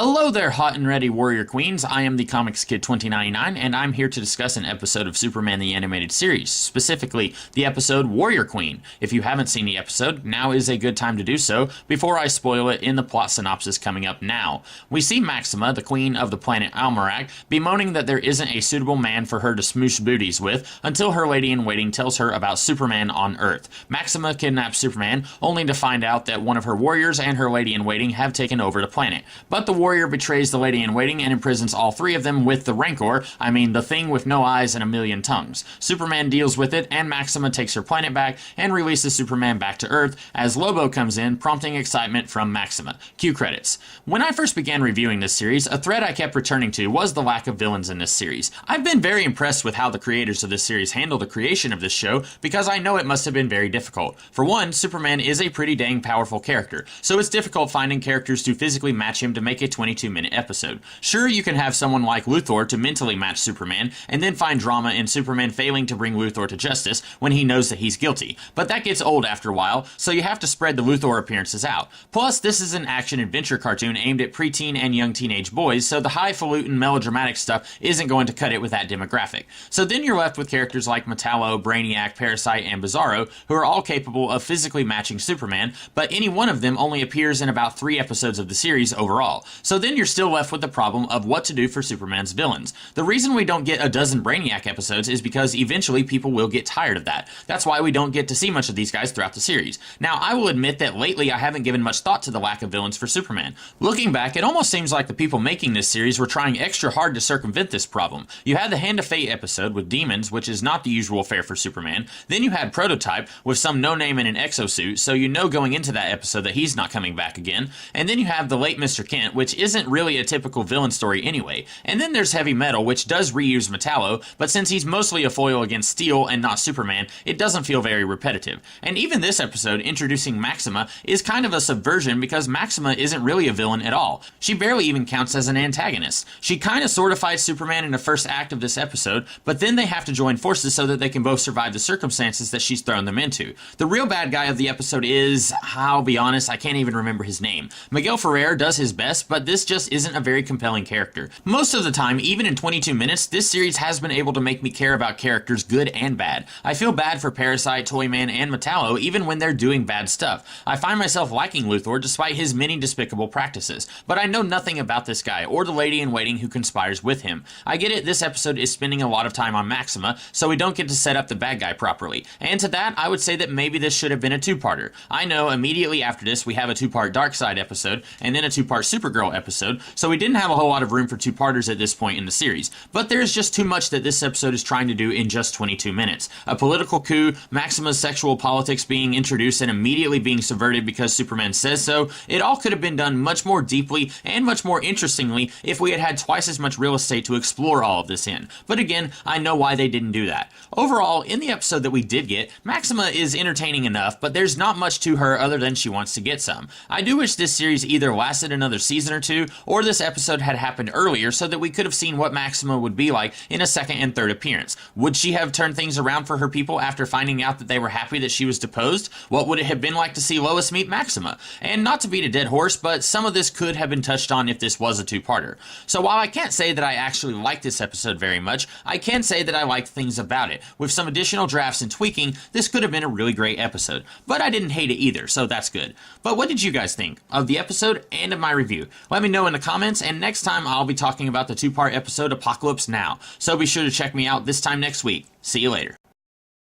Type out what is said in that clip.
Hello there, hot and ready warrior queens. I am the Comics Kid 2099, and I'm here to discuss an episode of Superman the Animated Series, specifically the episode Warrior Queen. If you haven't seen the episode, now is a good time to do so before I spoil it in the plot synopsis coming up now. We see Maxima, the queen of the planet Almerac, bemoaning that there isn't a suitable man for her to smoosh booties with until her lady-in-waiting tells her about Superman on Earth. Maxima kidnaps Superman, only to find out that one of her warriors and her lady-in-waiting have taken over the planet. But the warrior betrays the lady-in-waiting and imprisons all three of them with the Rancor, the thing with no eyes and a million tongues. Superman deals with it, and Maxima takes her planet back and releases Superman back to Earth as Lobo comes in, prompting excitement from Maxima. Cue credits. When I first began reviewing this series, a thread I kept returning to was the lack of villains in this series. I've been very impressed with how the creators of this series handle the creation of this show, because I know it must have been very difficult. For one, Superman is a pretty dang powerful character, so it's difficult finding characters to physically match him to make a 22-minute episode. Sure, you can have someone like Luthor to mentally match Superman, and then find drama in Superman failing to bring Luthor to justice when he knows that he's guilty, but that gets old after a while, so you have to spread the Luthor appearances out. Plus, this is an action-adventure cartoon aimed at preteen and young teenage boys, so the highfalutin melodramatic stuff isn't going to cut it with that demographic. So then you're left with characters like Metallo, Brainiac, Parasite, and Bizarro, who are all capable of physically matching Superman, but any one of them only appears in about 3 episodes of the series overall. So then you're still left with the problem of what to do for Superman's villains. The reason we don't get a dozen Brainiac episodes is because eventually people will get tired of that. That's why we don't get to see much of these guys throughout the series. Now, I will admit that lately I haven't given much thought to the lack of villains for Superman. Looking back, it almost seems like the people making this series were trying extra hard to circumvent this problem. You had the Hand of Fate episode with demons, which is not the usual fare for Superman. Then you had Prototype with some no-name in an exosuit, so you know going into that episode that he's not coming back again. And then you have the late Mr. Kent, which isn't really a typical villain story anyway. And then there's Heavy Metal, which does reuse Metallo, but since he's mostly a foil against Steel and not Superman, it doesn't feel very repetitive. And even this episode, introducing Maxima, is kind of a subversion because Maxima isn't really a villain at all. She barely even counts as an antagonist. She kind of sort of fights Superman in the first act of this episode, but then they have to join forces so that they can both survive the circumstances that she's thrown them into. The real bad guy of the episode is, I'll be honest, I can't even remember his name. Miguel Ferrer does his best, but this just isn't a very compelling character. Most of the time, even in 22 minutes, this series has been able to make me care about characters good and bad. I feel bad for Parasite, Toyman, and Metallo even when they're doing bad stuff. I find myself liking Luthor despite his many despicable practices, but I know nothing about this guy or the lady-in-waiting who conspires with him. I get it, this episode is spending a lot of time on Maxima, so we don't get to set up the bad guy properly. And to that, I would say that maybe this should have been a 2-parter. I know immediately after this we have a 2-part Darkseid episode, and then a 2-part Supergirl episode, so we didn't have a whole lot of room for 2-parters at this point in the series. But there's just too much that this episode is trying to do in just 22 minutes. A political coup, Maxima's sexual politics being introduced and immediately being subverted because Superman says so. It all could have been done much more deeply and much more interestingly if we had had twice as much real estate to explore all of this in. But again, I know why they didn't do that. Overall, in the episode that we did get, Maxima is entertaining enough, but there's not much to her other than she wants to get some. I do wish this series either lasted another season or 2, or this episode had happened earlier so that we could have seen what Maxima would be like in a second and third appearance. Would she have turned things around for her people after finding out that they were happy that she was deposed? What would it have been like to see Lois meet Maxima? And not to beat a dead horse, but some of this could have been touched on if this was a 2-parter. So while I can't say that I actually liked this episode very much, I can say that I liked things about it. With some additional drafts and tweaking, this could have been a really great episode. But I didn't hate it either, so that's good. But what did you guys think of the episode and of my review? Let me know in the comments, and next time I'll be talking about the 2-part episode Apocalypse Now. So be sure to check me out this time next week. See you later.